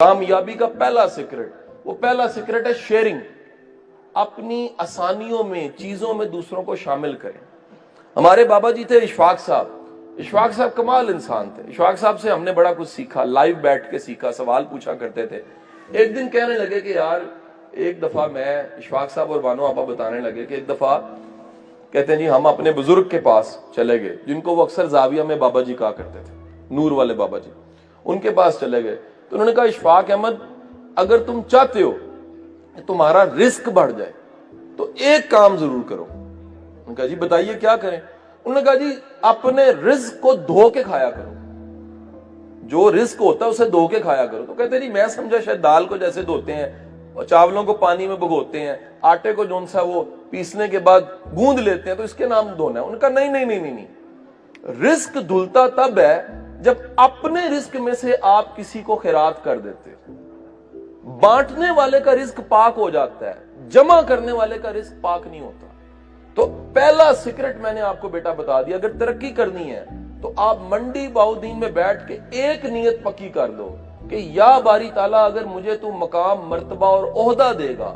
कामयाबी का पहला सीक्रेट, वो पहला सीक्रेट है शेयरिंग। अपनी आसानियों में, चीजों में दूसरों को शामिल करें। हमारे बाबा जी थे इशफाक साहब। इशफाक साहब कमाल इंसान थे। इशफाक साहब से हमने बड़ा कुछ सीखा, लाइव बैठ के सीखा, सवाल पूछा करते थे। एक दिन कहने लगे कि यार एक दफा मैं, इशफाक साहब और बानो आपा बताने लगे कि एक दफा कहते हैं जी हम अपने बुजुर्ग के पास चले गए, जिनको वो अक्सर जाविया में बाबा जी कहा करते थे, नूर वाले बाबा जी। उनके पास चले गए तो उन्होंने कहा इशफाक अहमद, अगर तुम चाहते हो कि तुम्हारा रिस्क बढ़ जाए तो एक काम जरूर करो। उन्होंने कहा जी बताइए क्या करें। उन्होंने कहा जी अपने रिस्क को धो के खाया करो, जो रिस्क होता है उसे धो के खाया करो। तो कहते जी मैं समझा शायद दाल को जैसे धोते हैं और चावलों को पानी में भिगोते हैं, आटे को जो सा वो पीसने के बाद गूंद लेते हैं तो इसके नाम धोना है। उनका नहीं नहीं नहीं नहीं नहीं, रिस्क धुलता तब है जब अपने रिस्क में से आप किसी को खैरात कर देते। बांटने वाले का रिस्क पाक हो जाता है, जमा करने वाले का रिस्क पाक नहीं होता। तो पहला सीक्रेट मैंने आपको बेटा बता दिया, अगर तरक्की करनी है तो आप मंडी बाउद्दीन में बैठ के एक नियत पक्की कर दो कि या बारी ताला अगर मुझे तू मकाम, मर्तबा और ओहदा देगा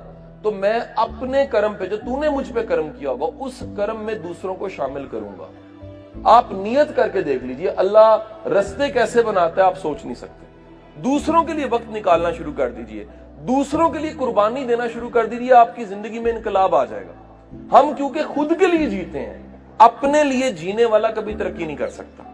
तो मैं अपने कर्म पे, जो तूने मुझ पे कर्म किया होगा, उस कर्म में दूसरों को शामिल करूंगा। आप नियत करके देख लीजिए, अल्लाह रास्ते कैसे बनाता है आप सोच नहीं सकते। दूसरों के लिए वक्त निकालना शुरू कर दीजिए, दूसरों के लिए कुर्बानी देना शुरू कर दीजिए, आपकी जिंदगी में इनकलाब आ जाएगा। हम क्योंकि खुद के लिए जीते हैं, अपने लिए जीने वाला कभी तरक्की नहीं कर सकता,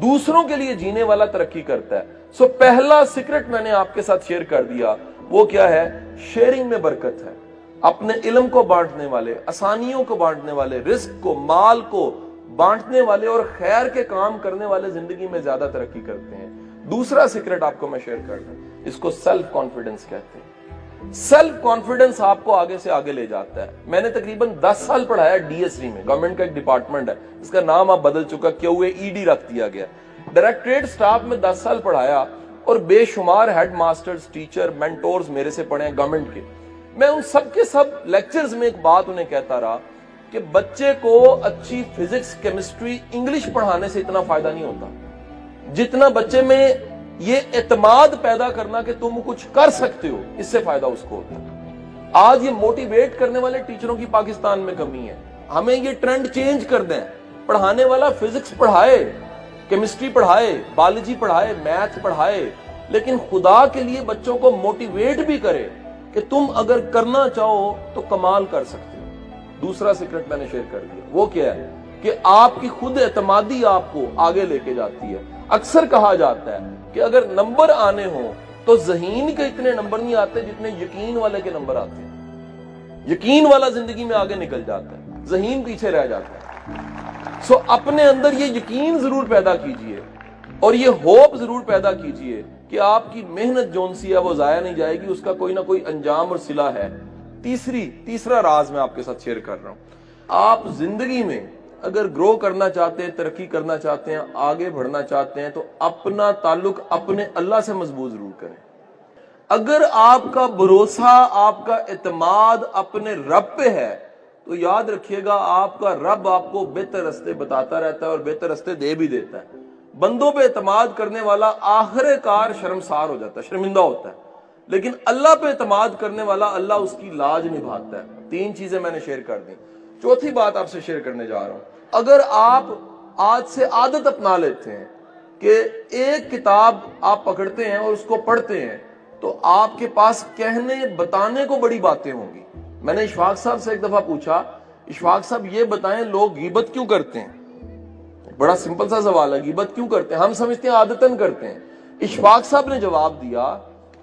दूसरों के लिए जीने वाला तरक्की करता है। सो पहला सीक्रेट मैंने आपके साथ शेयर कर दिया, वो क्या है? शेयरिंग में बरकत है। अपने इल्म को बांटने वाले, आसानियों को बांटने वाले, रिस्क को, माल को बांटने वाले और खैर के काम करने वाले जिंदगी में ज्यादा तरक्की करते हैं। दूसरा सीक्रेट आपको मैं शेयर कर दूं, इसको सेल्फ कॉन्फिडेंस कहते हैं। सेल्फ कॉन्फिडेंस आपको आगे से आगे ले जाता है। मैंने तकरीबन 10 साल पढ़ाया डीएसरी में, गवर्नमेंट का एक डिपार्टमेंट है, इसका नाम अब बदल चुका, QAED रख दिया गया। डायरेक्टरेट स्टाफ में 10 साल पढ़ाया और बेशुमार हेड मास्टर्स, टीचर, मेंटोर्स मेरे से पढ़े हैं गवर्नमेंट के। मैं उन सबके सब लेक्चर्स में एक बात उन्हें कहता रहा कि बच्चे को अच्छी फिजिक्स, केमिस्ट्री, इंग्लिश पढ़ाने से इतना फायदा नहीं होता जितना बच्चे में ये एतमाद पैदा करना कि तुम कुछ कर सकते हो, इससे फायदा उसको होता है। आज ये मोटिवेट करने वाले टीचरों की पाकिस्तान में कमी है। हमें ये ट्रेंड चेंज कर दें, पढ़ाने वाला फिजिक्स पढ़ाए, केमिस्ट्री पढ़ाए, बायोलॉजी पढ़ाए, मैथ पढ़ाए, लेकिन खुदा के लिए बच्चों को मोटिवेट भी करे कि तुम अगर करना चाहो तो कमाल कर सकते हो। दूसरा सीक्रेट मैंने शेयर कर दिया, वो क्या है कि आपकी खुद एतमादी आपको आगे लेके जाती है। अक्सर कहा जाता है कि अगर नंबर आने हो तो ज़हीन के इतने नंबर नहीं आते जितने यकीन वाले के नंबर आते हैं। यकीन वाला जिंदगी में आगे निकल जाता है, ज़हीन पीछे रह जाता है। सो अपने अंदर ये यकीन जरूर पैदा कीजिए और ये होप जरूर पैदा कीजिए कि आपकी मेहनत जोन सी है वो जाया नहीं जाएगी, उसका कोई ना कोई अंजाम और सिला है। तीसरा राज मैं आपके साथ शेयर कर रहा हूं। आप जिंदगी में अगर ग्रो करना चाहते हैं, तरक्की करना चाहते हैं, आगे बढ़ना चाहते हैं, तो अपना ताल्लुक अपने अल्लाह से मजबूत जरूर करें। अगर आपका भरोसा, आपका एतमाद अपने रब पे है तो याद रखिएगा आपका रब आपको बेहतर रास्ते बताता रहता है और बेहतर रास्ते दे भी देता है। बंदों पे एतमाद करने वाला आखिरकार शर्मसार हो जाता है, शर्मिंदा होता है, लेकिन अल्लाह पे एतमाद करने वाला, अल्लाह उसकी लाज निभाता है। 3 चीजें मैंने शेयर कर दी। चौथी बात आपसे शेयर करने जा रहा हूं। अगर आप आज से आदत अपना लेते हैं कि एक किताब आप पकड़ते हैं और उसको पढ़ते हैं तो आपके पास कहने बताने को बड़ी बातें होंगी। मैंने इशफाक साहब से एक दफा पूछा, इशफाक साहब ये बताएं लोग गीबत क्यों करते हैं? बड़ा सिंपल सा सवाल है, गीबत क्यों करते हैं? हम समझते हैं आदतन करते हैं। इशफाक साहब ने जवाब दिया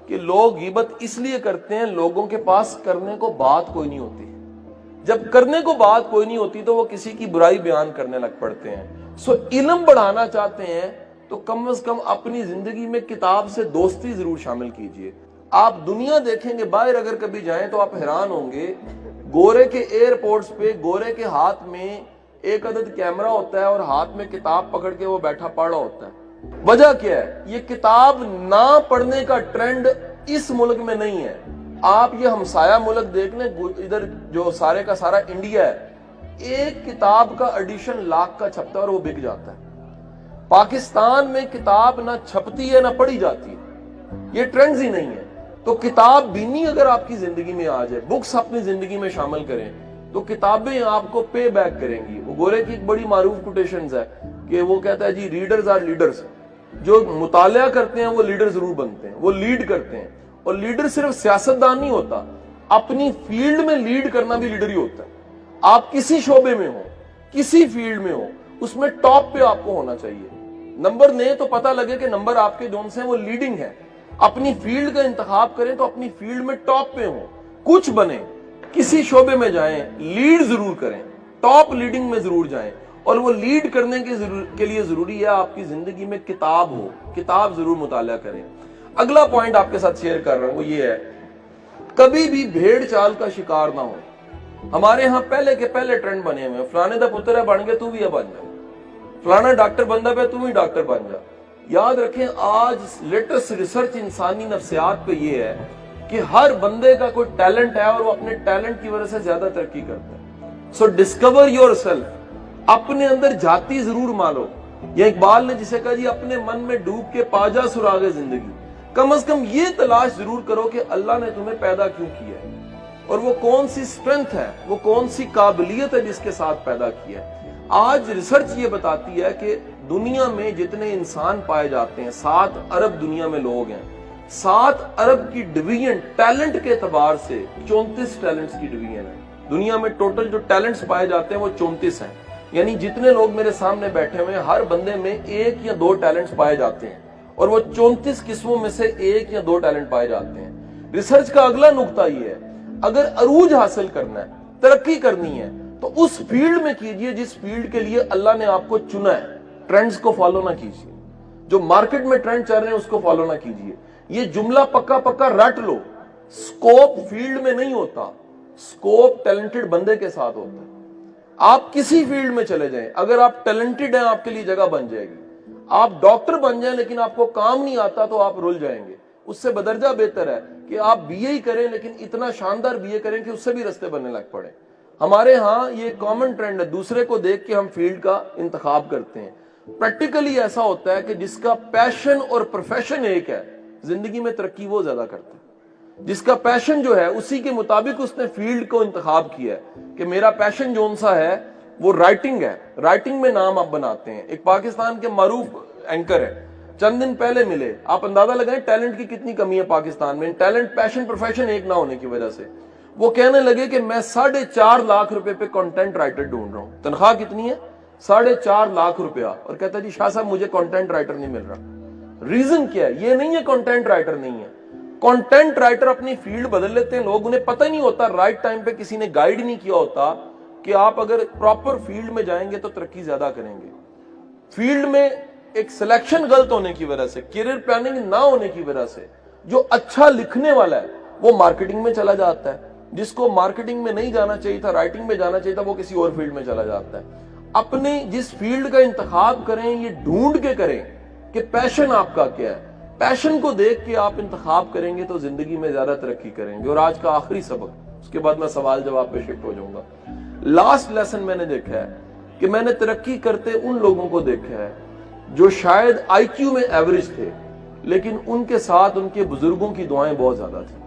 कि लोग गीबत इसलिए करते हैं, लोगों के पास करने को बात कोई नहीं होती। जब करने को बात कोई नहीं होती तो वो किसी की बुराई बयान करने लग पड़ते हैं। सो इल्म बढ़ाना चाहते हैं तो कम से कम अपनी जिंदगी में किताब से दोस्ती जरूर शामिल कीजिए। आप दुनिया देखेंगे, बाहर अगर कभी जाएं तो आप हैरान होंगे, गोरे के एयरपोर्ट्स पे गोरे के हाथ में एक अदद कैमरा होता है और हाथ में किताब पकड़ के वो बैठा पढ़ रहा होता है। वजह क्या है? ये किताब ना पढ़ने का ट्रेंड इस मुल्क में नहीं है। आप ये हमसाया मुल्क देख लें, इधर जो सारे का सारा इंडिया है, एक किताब का एडिशन लाख का छपता है और वो बिक जाता है। पाकिस्तान में किताब ना छपती है ना पढ़ी जाती है। یہ ٹرینڈز ہی نہیں ہے. تو کتاب بینی اگر آپ کی زندگی میں آ جائے, بکس اپنی زندگی میں شامل کریں, تو کتابیں آپ کو پے بیک کریں گی. وہ گورے کی ایک بڑی معروف کوٹیشنز ہے کہ وہ کہتا ہے جی ریڈرز آر لیڈرز. جو مطالعہ کرتے ہیں وہ لیڈر ضرور بنتے ہیں, وہ لیڈ کرتے ہیں. اور لیڈر صرف سیاستدان نہیں ہوتا, اپنی فیلڈ میں لیڈ کرنا بھی لیڈر ہی ہوتا ہے. آپ کسی شعبے میں ہو, کسی فیلڈ میں ہو, اس میں ٹاپ پہ آپ کو ہونا چاہیے. نمبر لیں تو پتہ لگے کہ نمبر آپ کے جون سے ہیں وہ لیڈنگ ہے. اپنی فیلڈ کا انتخاب کریں تو اپنی فیلڈ میں ٹاپ پہ ہوں, کچھ بنیں, کسی شعبے میں جائیں, لیڈ ضرور کریں, ٹاپ لیڈنگ میں ضرور جائیں. اور وہ لیڈ کرنے کے لیے ضروری ہے آپ کی زندگی میں کتاب ہو, کتاب ضرور مطالعہ کریں. اگلا پوائنٹ آپ کے ساتھ شیئر کر رہا ہوں وہ یہ ہے, کبھی بھی بھیڑ چال کا شکار نہ ہو. ہمارے ہاں پہلے کے پہلے ٹرینڈ بنے ہوئے ہیں, فلانے دا پتر ہے بن گیا تو بھی ہے بن جا, فلانا ڈاکٹر بندہ پہ تو بھی ڈاکٹر بن جا. یاد رکھیں آج لیٹسٹ ریسرچ انسانی نفسیات پہ یہ ہے کہ ہر بندے کا کوئی ٹیلنٹ ہے اور وہ اپنے ٹیلنٹ کی وجہ سے زیادہ ترقی کرتا ہے. سو ڈسکور یور سیلف, اپنے اندر جاتی ضرور مانو. یا اقبال نے جسے کہا جی اپنے من میں ڈوب کے پا جا سراغ زندگی. کم از کم یہ تلاش ضرور کرو کہ اللہ نے تمہیں پیدا کیوں کیا ہے, اور وہ کون سی اسٹرینتھ ہے, وہ کون سی قابلیت ہے جس کے ساتھ پیدا کیا ہے. آج ریسرچ یہ بتاتی ہے کہ دنیا میں جتنے انسان پائے جاتے ہیں, 7 ارب دنیا میں لوگ ہیں, 7 ارب کی ڈویژن ٹیلنٹ کے اعتبار سے 34 ٹیلنٹس کی ڈویژن ہے. دنیا میں ٹوٹل جو ٹیلنٹس پائے جاتے ہیں وہ 34 ہیں. یعنی جتنے لوگ میرے سامنے بیٹھے ہوئے ہیں ہر بندے میں 1 یا 2 ٹیلنٹس پائے جاتے ہیں, اور وہ 34 قسموں میں سے 1 یا 2 ٹیلنٹ پائے جاتے ہیں. ریسرچ کا اگلا نقطہ یہ ہے, اگر عروج حاصل کرنا ہے, ترقی کرنی ہے, تو اس فیلڈ میں کیجئے جس فیلڈ کے لیے اللہ نے آپ کو چنا ہے. ٹرینڈز کو فالو نہ کیجئے, جو مارکیٹ میں ٹرینڈ چل رہے ہیں اس کو فالو نہ کیجئے. یہ جملہ پکا پکا رٹ لو, سکوپ فیلڈ میں نہیں ہوتا, سکوپ ٹیلنٹڈ بندے کے ساتھ ہوتا ہے. آپ کسی فیلڈ میں چلے جائیں, اگر آپ ٹیلنٹڈ ہیں آپ کے لیے جگہ بن جائے گی. آپ ڈاکٹر بن جائیں لیکن آپ کو کام نہیں آتا تو آپ رول جائیں گے. اس سے بدرجہ بہتر ہے کہ آپ بی اے ہی کریں لیکن اتنا شاندار بی اے کریں کہ اس سے بھی رستے بننے لگ پڑے. ہمارے ہاں یہ کامن ٹرینڈ ہے, دوسرے کو دیکھ کے ہم فیلڈ کا انتخاب کرتے ہیں. پریکٹیکلی ایسا ہوتا ہے کہ جس کا پیشن اور پروفیشن ایک ہے, زندگی میں ترقی وہ زیادہ کرتا ہے. جس کا پیشن جو ہے اسی کے مطابق اس نے فیلڈ کو انتخاب کیا ہے کہ میرا پیشن جون سا ہے وہ رائٹنگ ہے, رائٹنگ میں نام آپ بناتے ہیں. ایک پاکستان کے معروف اینکر ہے, چند دن پہلے ملے, آپ اندازہ لگائیں ٹیلنٹ کی کتنی کمی ہے پاکستان میں. ٹیلنٹ پیشن پروفیشن ایک نہ ہونے کی وجہ سے وہ کہنے لگے کہ میں 4.5 لاکھ روپے پہ کنٹینٹ رائٹر ڈھونڈ رہا ہوں. تنخواہ کتنی ہے؟ 4.5 لاکھ روپیہ. اور کہتا جی شاہ صاحب مجھے کنٹینٹ رائٹر نہیں مل رہا. ریزن کیا ہے؟ یہ نہیں ہے کنٹینٹ رائٹر نہیں ہے, کنٹینٹ رائٹر اپنی فیلڈ بدل لیتے ہیں, لوگ انہیں پتہ ہی نہیں ہوتا, رائٹ ٹائم پہ کسی نے گائیڈ نہیں کیا ہوتا کہ آپ اگر پراپر فیلڈ میں جائیں گے تو ترقی زیادہ کریں گے. فیلڈ میں ایک سلیکشن غلط ہونے کی وجہ سے, کیریئر پلاننگ نہ ہونے کی وجہ سے جو اچھا لکھنے والا ہے وہ مارکیٹنگ میں چلا جاتا ہے, جس کو مارکیٹنگ میں نہیں جانا چاہیے تھا, رائٹنگ میں جانا چاہیے تھا, وہ کسی اور فیلڈ میں چلا جاتا ہے. اپنے جس فیلڈ کا انتخاب کریں یہ ڈھونڈ کے کریں کہ پیشن آپ کا کیا ہے. پیشن کو دیکھ کے آپ انتخاب کریں گے تو زندگی میں زیادہ ترقی کریں گے. اور آج کا آخری سبق, اس کے بعد میں سوال جواب پہ شفٹ ہو جاؤں گا. لاسٹ لیسن میں نے دیکھا ہے کہ میں نے ترقی کرتے ان لوگوں کو دیکھا ہے جو شاید آئی کیو میں ایوریج تھے لیکن ان کے ساتھ ان کے بزرگوں کی دعائیں بہت زیادہ تھیں.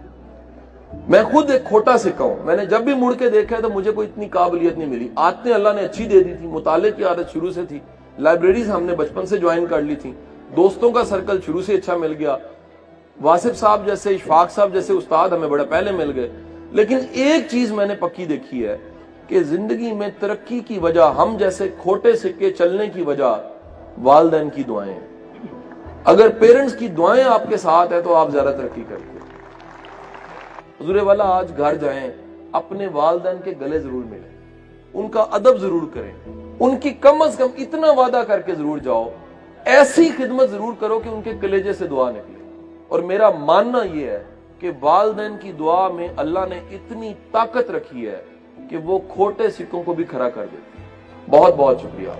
میں خود ایک کھوٹا سکہ ہوں, میں نے جب بھی مڑ کے دیکھا ہے تو مجھے کوئی اتنی قابلیت نہیں ملی. عادتیں اللہ نے اچھی دے دی تھی, مطالعے کی عادت شروع سے تھی, لائبریریز ہم نے بچپن سے جوائن کر لی تھی, دوستوں کا سرکل شروع سے اچھا مل گیا, واصف صاحب جیسے, اشفاق صاحب جیسے استاد ہمیں بڑا پہلے مل گئے. لیکن ایک چیز میں نے پکی دیکھی ہے کہ زندگی میں ترقی کی وجہ, ہم جیسے کھوٹے سکے چلنے کی وجہ والدین کی دعائیں. اگر پیرنٹس کی دعائیں آپ کے ساتھ ہیں تو آپ زیادہ ترقی کرتے ہیں. حضور والا آج گھر جائیں, اپنے والدین کے گلے ضرور ملیں, ان کا ادب ضرور کریں, ان کی کم از کم اتنا وعدہ کر کے ضرور جاؤ, ایسی خدمت ضرور کرو کہ ان کے کلیجے سے دعا نکلے. اور میرا ماننا یہ ہے کہ والدین کی دعا میں اللہ نے اتنی طاقت رکھی ہے کہ وہ کھوٹے سکوں کو بھی کھڑا کر دیتی ہے. بہت بہت شکریہ.